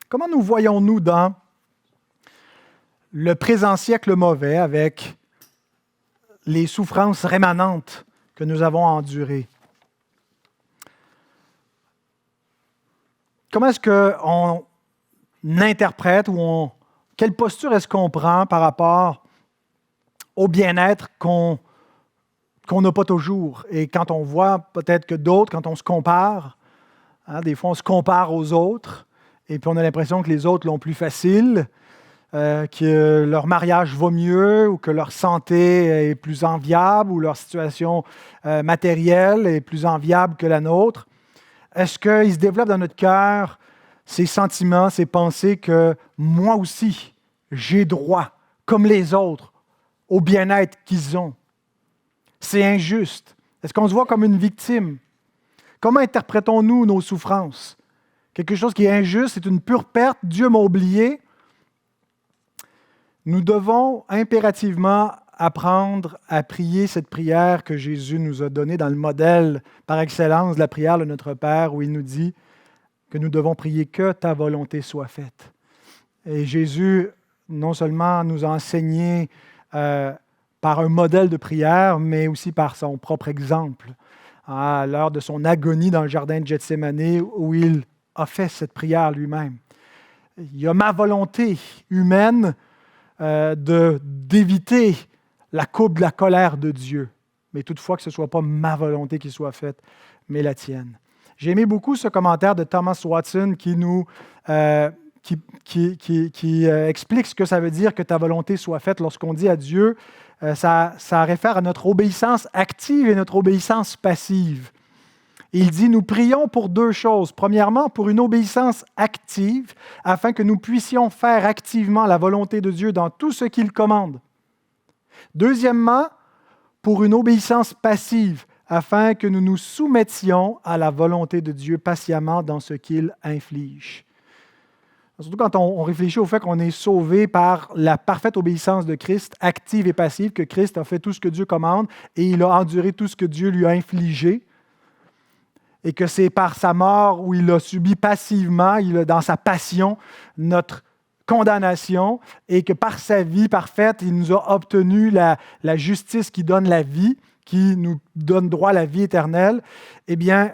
Comment nous voyons-nous dans le présent siècle mauvais avec les souffrances rémanentes que nous avons endurées? Comment est-ce qu'on interprète ou quelle posture est-ce qu'on prend par rapport au bien-être qu'on n'a pas toujours? Et quand on voit peut-être que d'autres, quand on se compare, des fois on se compare aux autres, et puis on a l'impression que les autres l'ont plus facile, que leur mariage va mieux, ou que leur santé est plus enviable, ou leur situation matérielle est plus enviable que la nôtre. Est-ce qu'il se développe dans notre cœur ces sentiments, ces pensées que moi aussi, j'ai droit, comme les autres, au bien-être qu'ils ont? C'est injuste. Est-ce qu'on se voit comme une victime? Comment interprétons-nous nos souffrances? Quelque chose qui est injuste, c'est une pure perte, Dieu m'a oublié. Nous devons impérativement apprendre à prier cette prière que Jésus nous a donnée dans le modèle par excellence de la prière de notre Père, où il nous dit que nous devons prier que ta volonté soit faite. Et Jésus, non seulement nous a enseigné par un modèle de prière, mais aussi par son propre exemple. À l'heure de son agonie dans le jardin de Gethsémani, où il a fait cette prière lui-même. Il y a ma volonté humaine d'éviter la coupe de la colère de Dieu, mais toutefois que ce ne soit pas ma volonté qui soit faite, mais la tienne. J'ai aimé beaucoup ce commentaire de Thomas Watson qui explique ce que ça veut dire que ta volonté soit faite lorsqu'on dit à Dieu. Ça réfère à notre obéissance active et notre obéissance passive. Il dit, nous prions pour deux choses. Premièrement, pour une obéissance active, afin que nous puissions faire activement la volonté de Dieu dans tout ce qu'il commande. Deuxièmement, pour une obéissance passive, afin que nous nous soumettions à la volonté de Dieu patiemment dans ce qu'il inflige. Surtout quand on réfléchit au fait qu'on est sauvé par la parfaite obéissance de Christ, active et passive, que Christ a fait tout ce que Dieu commande et il a enduré tout ce que Dieu lui a infligé. Et que c'est par sa mort où il a subi passivement, dans sa passion, notre condamnation, et que par sa vie parfaite, il nous a obtenu la justice qui donne la vie, qui nous donne droit à la vie éternelle. Eh bien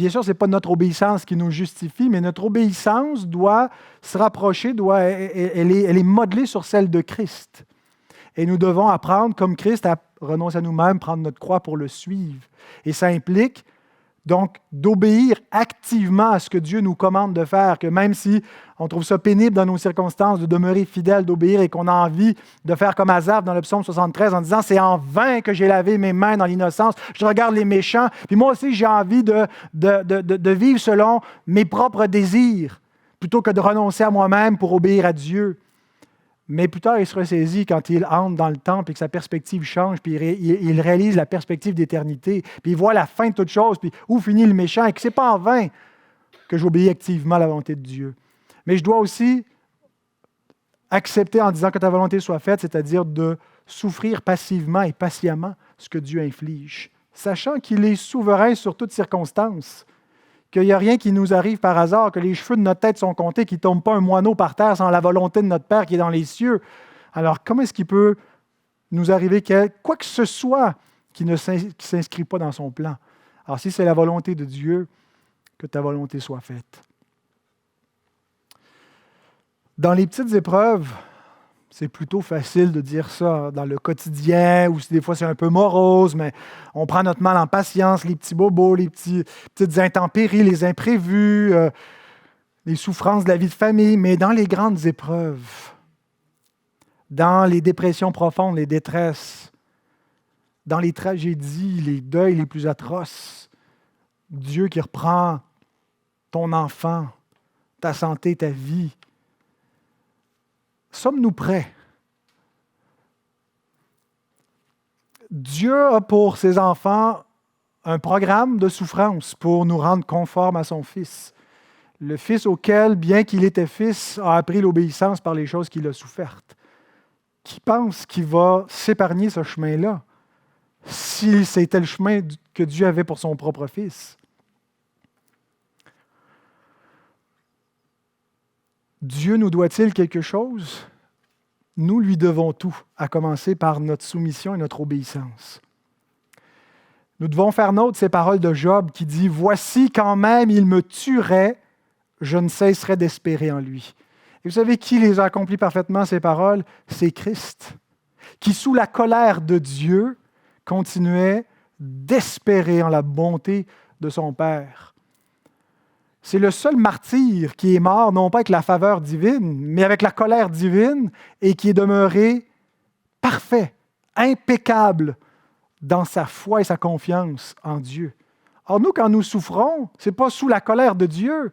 sûr, ce n'est pas notre obéissance qui nous justifie, mais notre obéissance doit se rapprocher, elle est modelée sur celle de Christ. Et nous devons apprendre, comme Christ, à renoncer à nous-mêmes, prendre notre croix pour le suivre. Et ça implique donc d'obéir activement à ce que Dieu nous commande de faire, que même si on trouve ça pénible dans nos circonstances de demeurer fidèle, d'obéir, et qu'on a envie de faire comme Asaph dans le psaume 73 en disant « C'est en vain que j'ai lavé mes mains dans l'innocence, je regarde les méchants, puis moi aussi j'ai envie de vivre selon mes propres désirs, plutôt que de renoncer à moi-même pour obéir à Dieu. » Mais plus tard, il se ressaisit quand il entre dans le temple et que sa perspective change, puis il réalise la perspective d'éternité, puis il voit la fin de toute chose, puis où finit le méchant, et que ce n'est pas en vain que j'obéis activement à la volonté de Dieu. Mais je dois aussi accepter en disant que ta volonté soit faite, c'est-à-dire de souffrir passivement et patiemment ce que Dieu inflige, sachant qu'il est souverain sur toutes circonstances, qu'il n'y a rien qui nous arrive par hasard, que les cheveux de notre tête sont comptés, qu'il ne tombe pas un moineau par terre sans la volonté de notre Père qui est dans les cieux. Alors, comment est-ce qu'il peut nous arriver quoi que ce soit qui ne s'inscrit pas dans son plan? Alors, si c'est la volonté de Dieu, que ta volonté soit faite. Dans les petites épreuves, c'est plutôt facile de dire ça dans le quotidien, ou des fois c'est un peu morose, mais on prend notre mal en patience, les petits bobos, les petites intempéries, les imprévus, les souffrances de la vie de famille. Mais dans les grandes épreuves, dans les dépressions profondes, les détresses, dans les tragédies, les deuils les plus atroces, Dieu qui reprend ton enfant, ta santé, ta vie, sommes-nous prêts? Dieu a pour ses enfants un programme de souffrance pour nous rendre conformes à son Fils. Le Fils auquel, bien qu'il était Fils, a appris l'obéissance par les choses qu'il a souffertes. Qui pense qu'il va s'épargner ce chemin-là? si c'était le chemin que Dieu avait pour son propre Fils? Dieu nous doit-il quelque chose? Nous lui devons tout, à commencer par notre soumission et notre obéissance. Nous devons faire nôtre ces paroles de Job qui dit « Voici quand même il me tuerait, je ne cesserai d'espérer en lui. » Et vous savez qui les a accomplis parfaitement, ces paroles? C'est Christ, qui sous la colère de Dieu continuait d'espérer en la bonté de son Père. C'est le seul martyr qui est mort, non pas avec la faveur divine, mais avec la colère divine, et qui est demeuré parfait, impeccable dans sa foi et sa confiance en Dieu. Or, nous, quand nous souffrons, ce n'est pas sous la colère de Dieu.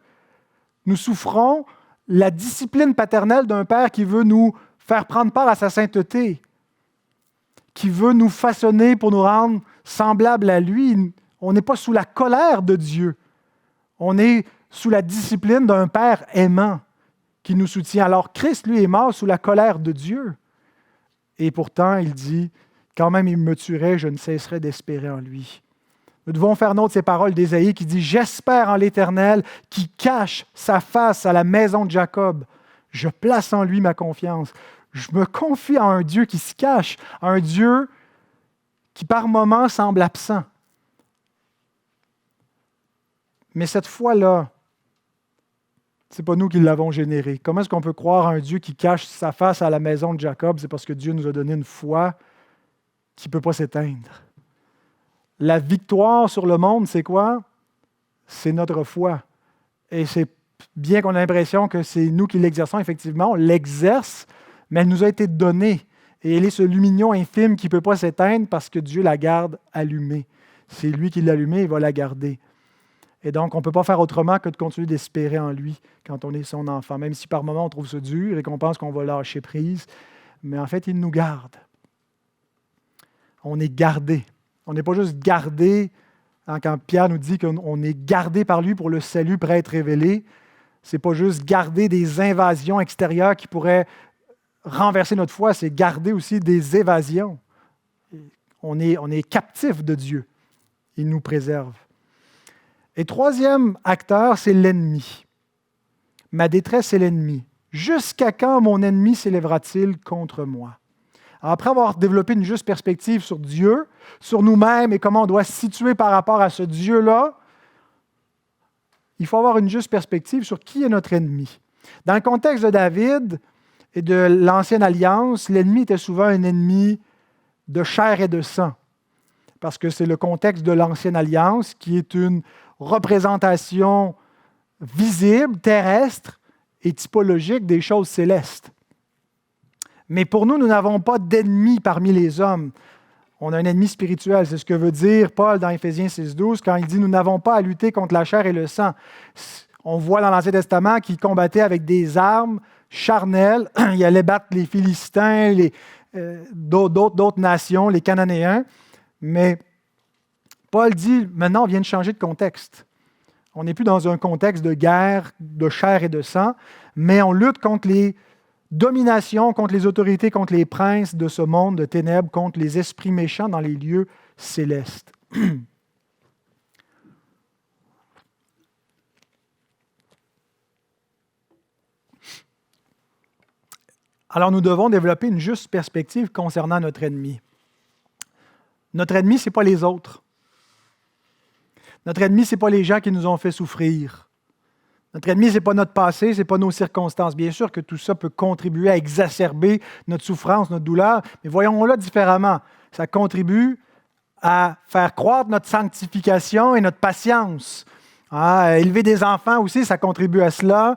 Nous souffrons la discipline paternelle d'un Père qui veut nous faire prendre part à sa sainteté, qui veut nous façonner pour nous rendre semblables à lui. On n'est pas sous la colère de Dieu. On est sous la discipline d'un Père aimant qui nous soutient. Alors Christ, lui, est mort sous la colère de Dieu. Et pourtant, il dit, quand même il me tuerait, je ne cesserai d'espérer en lui. Nous devons faire nôtre ces paroles d'Ésaïe qui dit « J'espère en l'Éternel qui cache sa face à la maison de Jacob. Je place en lui ma confiance. Je me confie à un Dieu qui se cache, à un Dieu qui par moments semble absent. » Mais cette foi-là, ce n'est pas nous qui l'avons générée. Comment est-ce qu'on peut croire à un Dieu qui cache sa face à la maison de Jacob? C'est parce que Dieu nous a donné une foi qui ne peut pas s'éteindre. La victoire sur le monde, c'est quoi? C'est notre foi. Et c'est bien qu'on a l'impression que c'est nous qui l'exerçons, effectivement, on l'exerce, mais elle nous a été donnée. Et elle est ce lumignon infime qui ne peut pas s'éteindre parce que Dieu la garde allumée. C'est lui qui l'a allumée, il va la garder. Et donc, on ne peut pas faire autrement que de continuer d'espérer en lui quand on est son enfant, même si par moments on trouve ça dur et qu'on pense qu'on va lâcher prise. Mais en fait, il nous garde. On est gardé. On n'est pas juste gardé, quand Pierre nous dit qu'on est gardé par lui pour le salut prêt à être révélé. Ce n'est pas juste garder des invasions extérieures qui pourraient renverser notre foi, c'est garder aussi des évasions. On est captif de Dieu. Il nous préserve. Et troisième acteur, c'est l'ennemi. Ma détresse est l'ennemi. Jusqu'à quand mon ennemi s'élèvera-t-il contre moi? Alors, après avoir développé une juste perspective sur Dieu, sur nous-mêmes et comment on doit se situer par rapport à ce Dieu-là, il faut avoir une juste perspective sur qui est notre ennemi. Dans le contexte de David et de l'Ancienne Alliance, l'ennemi était souvent un ennemi de chair et de sang, parce que c'est le contexte de l'Ancienne Alliance qui est une représentation visible, terrestre et typologique des choses célestes. Mais pour nous, nous n'avons pas d'ennemi parmi les hommes. On a un ennemi spirituel. C'est ce que veut dire Paul dans Éphésiens 6,12 quand il dit « Nous n'avons pas à lutter contre la chair et le sang ». On voit dans l'Ancien Testament qu'il combattait avec des armes charnelles. Il allait battre les Philistins, d'autres nations, les Cananéens. Mais Paul dit « Maintenant, on vient de changer de contexte. On n'est plus dans un contexte de guerre, de chair et de sang, mais on lutte contre les dominations, contre les autorités, contre les princes de ce monde de ténèbres, contre les esprits méchants dans les lieux célestes. » Alors nous devons développer une juste perspective concernant notre ennemi. Notre ennemi, ce n'est pas les autres. Notre ennemi, ce n'est pas les gens qui nous ont fait souffrir. Notre ennemi, ce n'est pas notre passé, ce n'est pas nos circonstances. Bien sûr que tout ça peut contribuer à exacerber notre souffrance, notre douleur, mais voyons-le différemment. Ça contribue à faire croître notre sanctification et notre patience. Élever des enfants aussi, ça contribue à cela.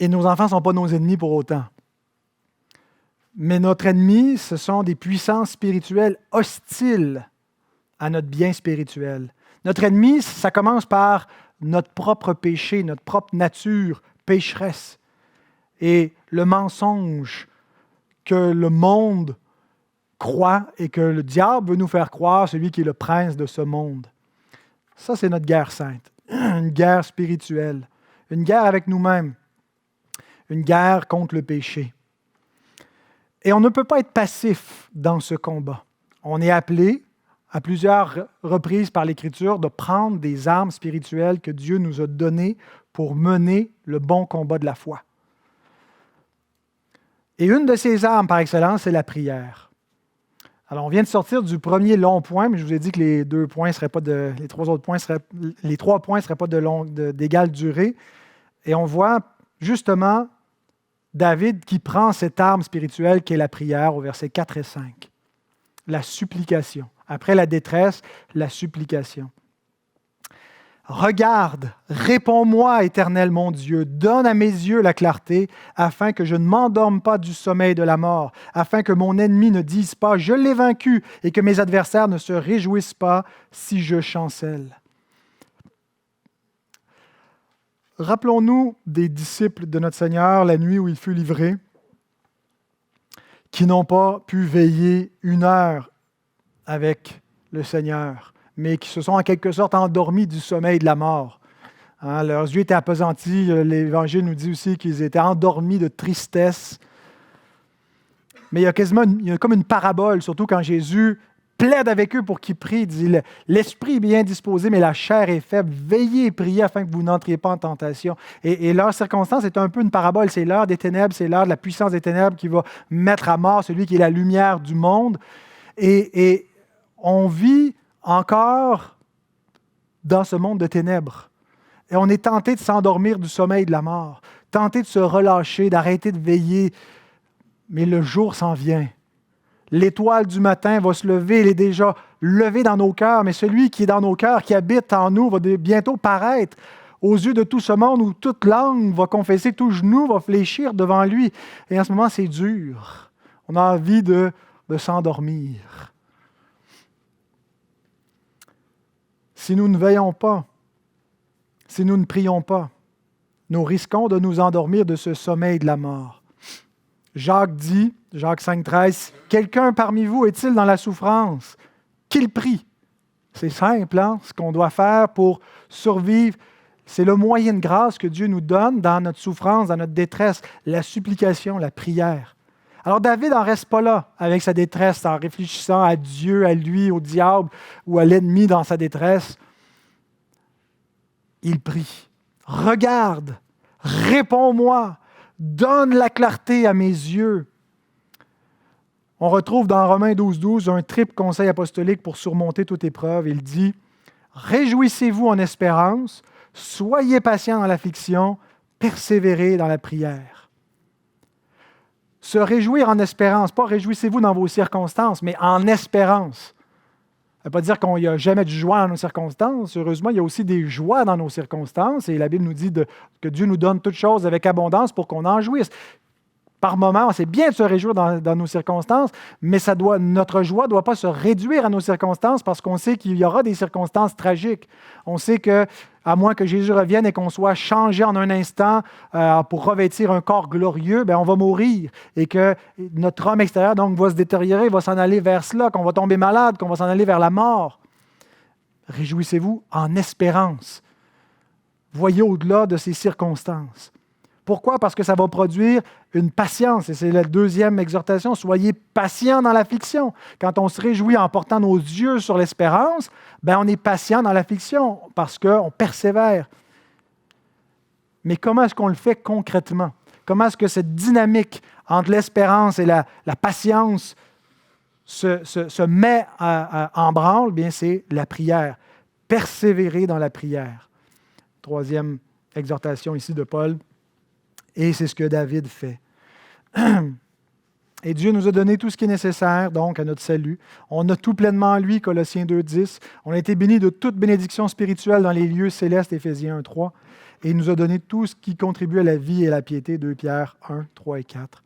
Et nos enfants ne sont pas nos ennemis pour autant. Mais notre ennemi, ce sont des puissances spirituelles hostiles à notre bien spirituel. Notre ennemi, ça commence par notre propre péché, notre propre nature pécheresse. Et le mensonge que le monde croit et que le diable veut nous faire croire, celui qui est le prince de ce monde. Ça, c'est notre guerre sainte, une guerre spirituelle, une guerre avec nous-mêmes, une guerre contre le péché. Et on ne peut pas être passif dans ce combat. On est appelé à plusieurs reprises par l'Écriture de prendre des armes spirituelles que Dieu nous a données pour mener le bon combat de la foi. Et une de ces armes par excellence, c'est la prière. Alors, on vient de sortir du premier long point, mais je vous ai dit que les trois points seraient pas d'égale durée. Et on voit justement David qui prend cette arme spirituelle qui est la prière au versets 4 et 5. La supplication. Après la détresse, la supplication. Regarde, réponds-moi, Éternel mon Dieu, donne à mes yeux la clarté, afin que je ne m'endorme pas du sommeil de la mort, afin que mon ennemi ne dise pas, je l'ai vaincu, et que mes adversaires ne se réjouissent pas si je chancelle. Rappelons-nous des disciples de notre Seigneur la nuit où il fut livré, qui n'ont pas pu veiller 1 heure avec le Seigneur, mais qui se sont en quelque sorte endormis du sommeil de la mort. Hein, leurs yeux étaient appesantis. L'Évangile nous dit aussi qu'ils étaient endormis de tristesse. Mais il y a comme une parabole, surtout quand Jésus plaide avec eux pour qu'ils prient. Il dit, l'esprit est bien disposé, mais la chair est faible. Veillez et priez afin que vous n'entriez pas en tentation. Et leur circonstance est un peu une parabole. C'est l'heure des ténèbres, c'est l'heure de la puissance des ténèbres qui va mettre à mort celui qui est la lumière du monde. Et on vit encore dans ce monde de ténèbres. Et on est tenté de s'endormir du sommeil de la mort, tenté de se relâcher, d'arrêter de veiller. Mais le jour s'en vient. L'étoile du matin va se lever, elle est déjà levée dans nos cœurs, mais celui qui est dans nos cœurs, qui habite en nous, va bientôt paraître aux yeux de tout ce monde où toute langue va confesser, tout genou va fléchir devant lui. Et en ce moment, c'est dur. On a envie de s'endormir. Si nous ne veillons pas, si nous ne prions pas, nous risquons de nous endormir de ce sommeil de la mort. Jacques dit, Jacques 5,13, « Quelqu'un parmi vous est-il dans la souffrance? Qu'il prie. » C'est simple, hein? Ce qu'on doit faire pour survivre. C'est le moyen de grâce que Dieu nous donne dans notre souffrance, dans notre détresse, la supplication, la prière. Alors David n'en reste pas là avec sa détresse, en réfléchissant à Dieu, à lui, au diable ou à l'ennemi dans sa détresse. Il prie. « Regarde, réponds-moi, donne la clarté à mes yeux. » On retrouve dans Romains 12,12 un triple conseil apostolique pour surmonter toute épreuve. Il dit « Réjouissez-vous en espérance, soyez patients dans l'affliction, persévérez dans la prière. » Se réjouir en espérance, pas réjouissez-vous dans vos circonstances, mais en espérance. Ça ne veut pas dire qu'il n'y a jamais de joie dans nos circonstances. Heureusement, il y a aussi des joies dans nos circonstances. Et la Bible nous dit que Dieu nous donne toutes choses avec abondance pour qu'on en jouisse. Par moments, c'est bien de se réjouir dans nos circonstances, mais notre joie ne doit pas se réduire à nos circonstances parce qu'on sait qu'il y aura des circonstances tragiques. On sait qu'à moins que Jésus revienne et qu'on soit changé en un instant pour revêtir un corps glorieux, on va mourir et que notre homme extérieur donc, va se détériorer, va s'en aller vers cela, qu'on va tomber malade, qu'on va s'en aller vers la mort. Réjouissez-vous en espérance. Voyez au-delà de ces circonstances. Pourquoi? Parce que ça va produire une patience. Et c'est la deuxième exhortation. Soyez patients dans l'affliction. Quand on se réjouit en portant nos yeux sur l'espérance, on est patient dans l'affliction parce qu'on persévère. Mais comment est-ce qu'on le fait concrètement? Comment est-ce que cette dynamique entre l'espérance et la patience se met en branle? Bien, c'est la prière. Persévérer dans la prière. Troisième exhortation ici de Paul. Et c'est ce que David fait. Et Dieu nous a donné tout ce qui est nécessaire, donc, à notre salut. On a tout pleinement en lui, Colossiens 2,10. On a été bénis de toute bénédiction spirituelle dans les lieux célestes, Éphésiens 1,3. Et il nous a donné tout ce qui contribue à la vie et à la piété, 2 Pierre 1, 3 et 4.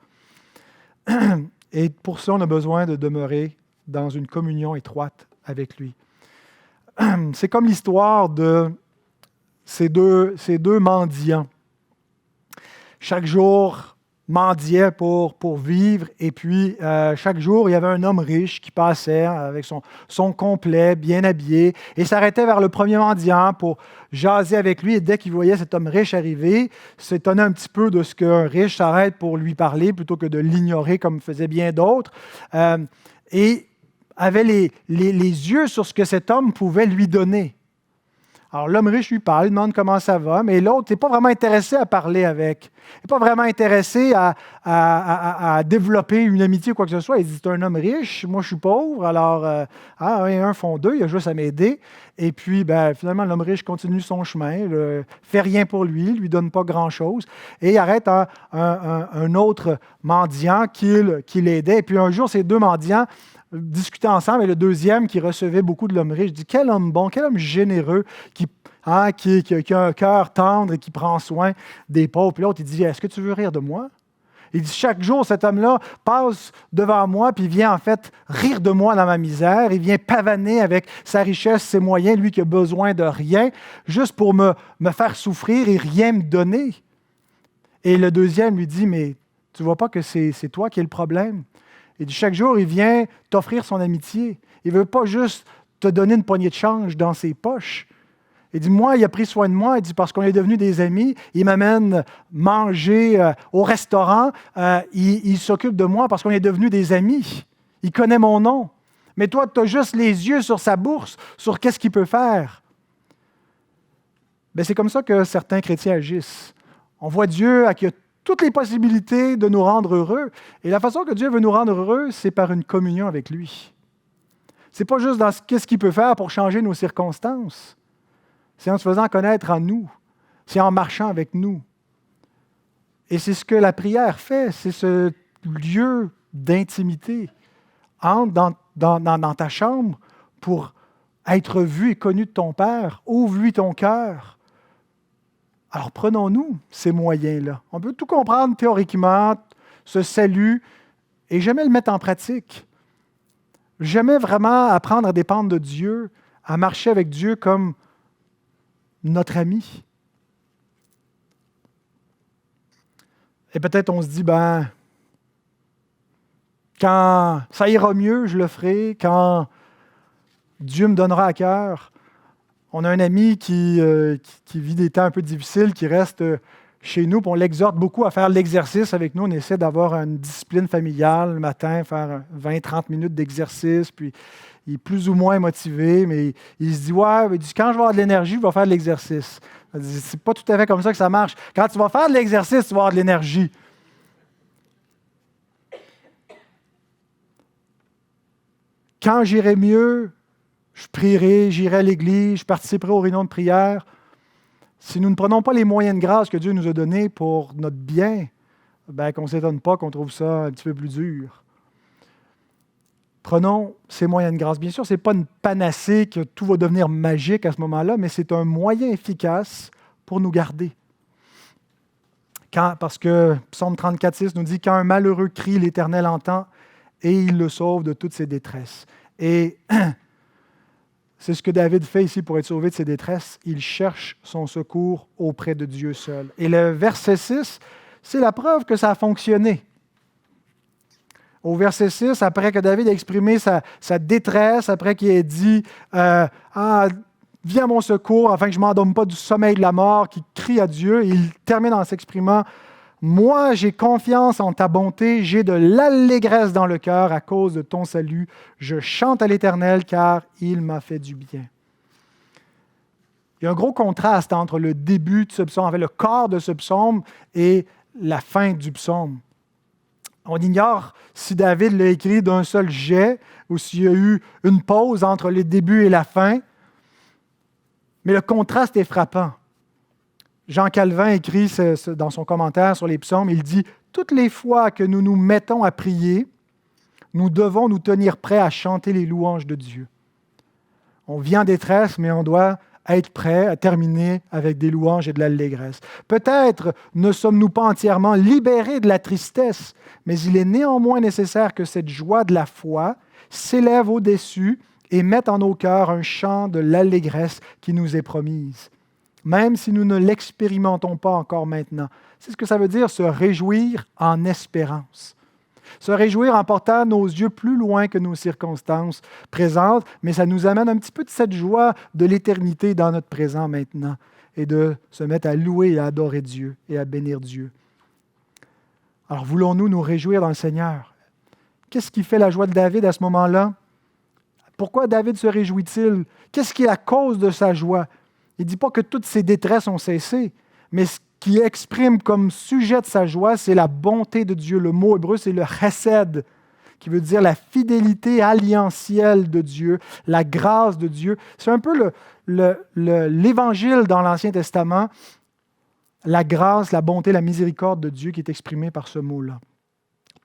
Et pour ça, on a besoin de demeurer dans une communion étroite avec lui. C'est comme l'histoire de ces deux mendiants. Chaque jour, mendiait pour vivre. Et puis, chaque jour, il y avait un homme riche qui passait avec son complet, bien habillé, et s'arrêtait vers le premier mendiant pour jaser avec lui. Et dès qu'il voyait cet homme riche arriver, s'étonnait un petit peu de ce qu'un riche s'arrête pour lui parler plutôt que de l'ignorer comme faisaient bien d'autres. Et avait les yeux sur ce que cet homme pouvait lui donner. Alors, l'homme riche lui parle, il demande comment ça va, mais l'autre n'est pas vraiment intéressé à parler avec. Il n'est pas vraiment intéressé à développer une amitié ou quoi que ce soit. Il dit, c'est un homme riche, moi je suis pauvre, alors, un et un font deux, il a juste à m'aider. Et puis, finalement, l'homme riche continue son chemin, fait rien pour lui donne pas grand-chose, et il arrête un autre mendiant qui l'aidait. Et puis, un jour, ces deux mendiants discutaient ensemble, et le deuxième, qui recevait beaucoup de l'homme riche, dit, quel homme bon, quel homme généreux, qui a un cœur tendre et qui prend soin des pauvres. Puis l'autre, il dit, est-ce que tu veux rire de moi? Il dit, chaque jour, cet homme-là passe devant moi, puis il vient en fait rire de moi dans ma misère. Il vient pavaner avec sa richesse, ses moyens, lui qui a besoin de rien, juste pour me faire souffrir et rien me donner. Et le deuxième lui dit, mais tu ne vois pas que c'est toi qui es le problème? Il dit, chaque jour, il vient t'offrir son amitié. Il ne veut pas juste te donner une poignée de change dans ses poches. Il dit, moi, il a pris soin de moi. Il dit, parce qu'on est devenus des amis. Il m'amène manger au restaurant. Il s'occupe de moi parce qu'on est devenus des amis. Il connaît mon nom. Mais toi, tu as juste les yeux sur sa bourse, sur qu'est-ce qu'il peut faire. C'est comme ça que certains chrétiens agissent. On voit Dieu qui a toutes les possibilités de nous rendre heureux. Et la façon que Dieu veut nous rendre heureux, c'est par une communion avec lui. Ce n'est pas juste dans qu'est-ce qu'il peut faire pour changer nos circonstances. C'est en se faisant connaître en nous. C'est en marchant avec nous. Et c'est ce que la prière fait. C'est ce lieu d'intimité. Entre dans ta chambre pour être vu et connu de ton Père. Ouvre-lui ton cœur. Alors prenons-nous ces moyens-là. On peut tout comprendre théoriquement, ce salut, et jamais le mettre en pratique. Jamais vraiment apprendre à dépendre de Dieu, à marcher avec Dieu comme notre ami. Et peut-être on se dit, quand ça ira mieux, je le ferai, quand Dieu me donnera à cœur. On a un ami qui vit des temps un peu difficiles, qui reste chez nous, puis on l'exhorte beaucoup à faire l'exercice avec nous. On essaie d'avoir une discipline familiale le matin, faire 20-30 minutes d'exercice, puis il est plus ou moins motivé, mais il se dit, quand je vais avoir de l'énergie, je vais faire de l'exercice. C'est pas tout à fait comme ça que ça marche. Quand tu vas faire de l'exercice, tu vas avoir de l'énergie. Quand j'irai mieux, je prierai, j'irai à l'église, je participerai aux réunions de prière. Si nous ne prenons pas les moyens de grâce que Dieu nous a donnés pour notre bien, qu'on ne s'étonne pas qu'on trouve ça un petit peu plus dur. Prenons ces moyens de grâce. Bien sûr, ce n'est pas une panacée que tout va devenir magique à ce moment-là, mais c'est un moyen efficace pour nous garder. Parce que Psaume 34,6 nous dit « Quand un malheureux crie, l'Éternel entend et il le sauve de toutes ses détresses. » Et c'est ce que David fait ici pour être sauvé de ses détresses. Il cherche son secours auprès de Dieu seul. Et le verset 6, c'est la preuve que ça a fonctionné. Au verset 6, après que David a exprimé sa détresse, après qu'il ait dit viens à mon secours afin que je ne m'endorme pas du sommeil de la mort, qui crie à Dieu, il termine en s'exprimant moi, j'ai confiance en ta bonté, j'ai de l'allégresse dans le cœur à cause de ton salut. Je chante à l'Éternel car il m'a fait du bien. Il y a un gros contraste entre le début de ce psaume, avec le corps de ce psaume et la fin du psaume. On ignore si David l'a écrit d'un seul jet ou s'il y a eu une pause entre le début et la fin. Mais le contraste est frappant. Jean Calvin écrit dans son commentaire sur les psaumes, il dit « Toutes les fois que nous nous mettons à prier, nous devons nous tenir prêts à chanter les louanges de Dieu. » On vit en détresse, mais on doit être prêt à terminer avec des louanges et de l'allégresse. Peut-être ne sommes-nous pas entièrement libérés de la tristesse, mais il est néanmoins nécessaire que cette joie de la foi s'élève au-dessus et mette en nos cœurs un chant de l'allégresse qui nous est promise. Même si nous ne l'expérimentons pas encore maintenant, C'est ce que ça veut dire se réjouir en espérance. Se réjouir en portant nos yeux plus loin que nos circonstances présentes, mais ça nous amène un petit peu de cette joie de l'éternité dans notre présent maintenant et de se mettre à louer et à adorer Dieu et à bénir Dieu. Alors voulons-nous nous réjouir dans le Seigneur? Qu'est-ce qui fait la joie de David à ce moment-là? Pourquoi David se réjouit-il? Qu'est-ce qui est la cause de sa joie? Il ne dit pas que toutes ses détresses ont cessé, mais ce qui exprime comme sujet de sa joie, c'est la bonté de Dieu. Le mot hébreu, c'est le chesed, qui veut dire la fidélité alliantielle de Dieu, la grâce de Dieu. C'est un peu l'Évangile dans l'Ancien Testament, la grâce, la bonté, la miséricorde de Dieu qui est exprimée par ce mot-là.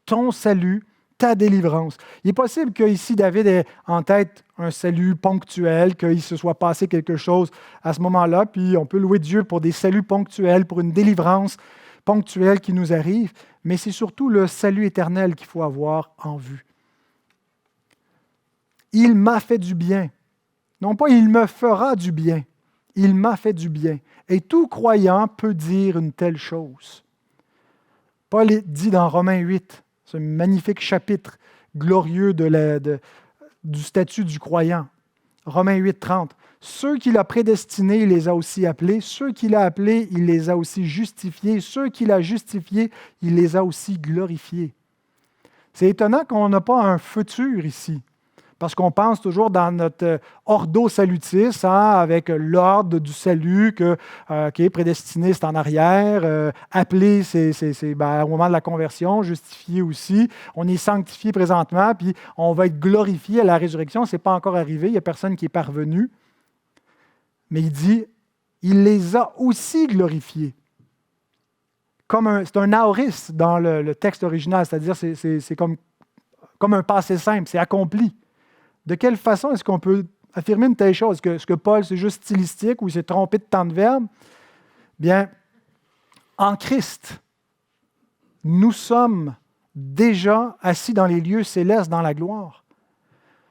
Ton salut, ta délivrance. Il est possible qu'ici, David ait en tête un salut ponctuel, qu'il se soit passé quelque chose à ce moment-là, puis on peut louer Dieu pour des saluts ponctuels, pour une délivrance ponctuelle qui nous arrive, mais c'est surtout le salut éternel qu'il faut avoir en vue. Il m'a fait du bien. Non pas il me fera du bien. Il m'a fait du bien. Et tout croyant peut dire une telle chose. Paul dit dans Romains 8, ce magnifique chapitre glorieux du statut du croyant. Romains 8, 30. Ceux qu'il a prédestinés, il les a aussi appelés. Ceux qu'il a appelés, il les a aussi justifiés. Ceux qu'il a justifiés, il les a aussi glorifiés. C'est étonnant qu'on n'a pas un futur ici. Parce qu'on pense toujours dans notre ordo salutis, avec l'ordre du salut qui est prédestiné, c'est en arrière. Appelé, c'est au moment de la conversion. Justifié aussi. On est sanctifié présentement, puis on va être glorifié à la résurrection. Ce n'est pas encore arrivé, il n'y a personne qui est parvenu. Mais il dit, il les a aussi glorifiés. C'est un aoriste dans le texte original, c'est-à-dire c'est comme un passé simple, c'est accompli. De quelle façon est-ce qu'on peut affirmer une telle chose? Est-ce que Paul, c'est juste stylistique ou il s'est trompé de temps de verbe? Bien, en Christ, nous sommes déjà assis dans les lieux célestes, dans la gloire.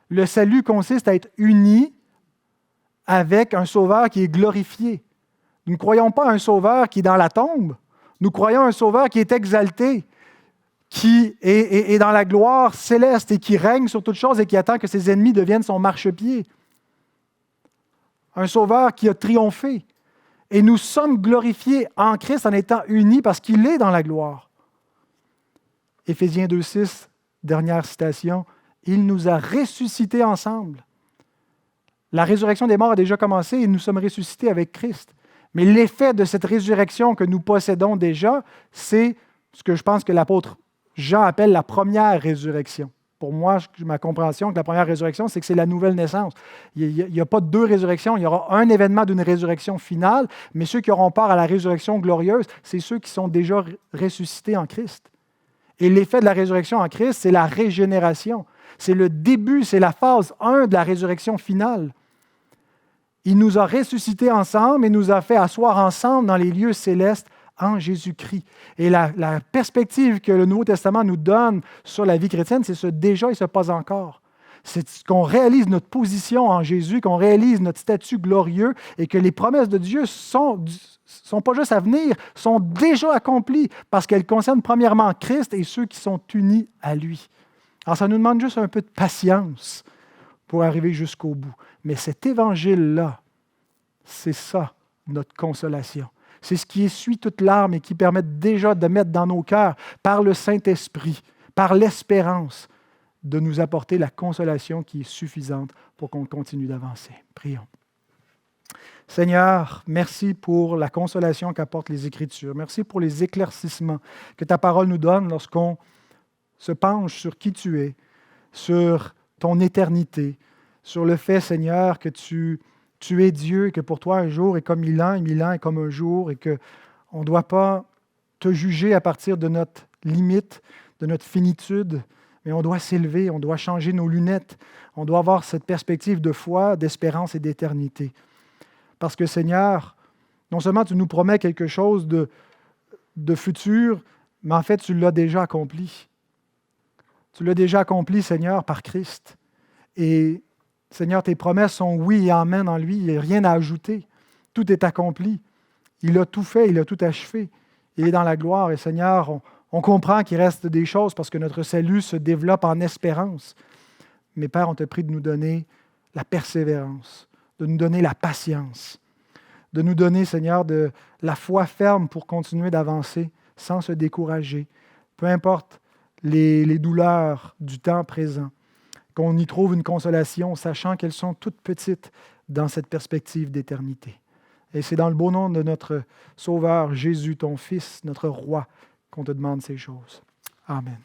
Le salut consiste à être unis avec un Sauveur qui est glorifié. Nous ne croyons pas à un Sauveur qui est dans la tombe. Nous croyons à un Sauveur qui est exalté, qui est dans la gloire céleste et qui règne sur toutes choses et qui attend que ses ennemis deviennent son marchepied. Un Sauveur qui a triomphé. Et nous sommes glorifiés en Christ en étant unis parce qu'il est dans la gloire. Éphésiens 2,6, dernière citation, « Il nous a ressuscités ensemble. » La résurrection des morts a déjà commencé et nous sommes ressuscités avec Christ. Mais l'effet de cette résurrection que nous possédons déjà, c'est ce que je pense que l'apôtre Jean appelle la première résurrection. Pour moi, ma compréhension que la première résurrection, c'est que c'est la nouvelle naissance. Il n'y a pas deux résurrections, il y aura un événement d'une résurrection finale, mais ceux qui auront part à la résurrection glorieuse, c'est ceux qui sont déjà ressuscités en Christ. Et l'effet de la résurrection en Christ, c'est la régénération. C'est le début, c'est la phase 1 de la résurrection finale. Il nous a ressuscités ensemble et nous a fait asseoir ensemble dans les lieux célestes en Jésus-Christ. Et la perspective que le Nouveau Testament nous donne sur la vie chrétienne, c'est ce déjà et ce pas encore. C'est qu'on réalise notre position en Jésus, qu'on réalise notre statut glorieux et que les promesses de Dieu sont pas juste à venir, sont déjà accomplies parce qu'elles concernent premièrement Christ et ceux qui sont unis à lui. Alors ça nous demande juste un peu de patience pour arriver jusqu'au bout. Mais cet évangile-là, c'est ça, notre consolation. C'est ce qui essuie toute larme et qui permet déjà de mettre dans nos cœurs, par le Saint-Esprit, par l'espérance, de nous apporter la consolation qui est suffisante pour qu'on continue d'avancer. Prions. Seigneur, merci pour la consolation qu'apportent les Écritures. Merci pour les éclaircissements que ta parole nous donne lorsqu'on se penche sur qui tu es, sur ton éternité, sur le fait, Seigneur, que tu es Dieu et que pour toi, un jour est comme 1000 ans et 1000 ans est comme un jour et qu'on ne doit pas te juger à partir de notre limite, de notre finitude, mais on doit s'élever, on doit changer nos lunettes, on doit avoir cette perspective de foi, d'espérance et d'éternité. Parce que, Seigneur, non seulement tu nous promets quelque chose de futur, mais en fait, tu l'as déjà accompli. Tu l'as déjà accompli, Seigneur, par Christ. Et Seigneur, tes promesses sont oui et amen en lui, il n'y a rien à ajouter. Tout est accompli. Il a tout fait, il a tout achevé. Il est dans la gloire. Et Seigneur, on comprend qu'il reste des choses parce que notre salut se développe en espérance. Mais Père, on te prie de nous donner la persévérance, de nous donner la patience, de nous donner, Seigneur, de la foi ferme pour continuer d'avancer sans se décourager, peu importe les douleurs du temps présent, qu'on y trouve une consolation, sachant qu'elles sont toutes petites dans cette perspective d'éternité. Et c'est dans le beau nom de notre Sauveur Jésus, ton Fils, notre Roi, qu'on te demande ces choses. Amen.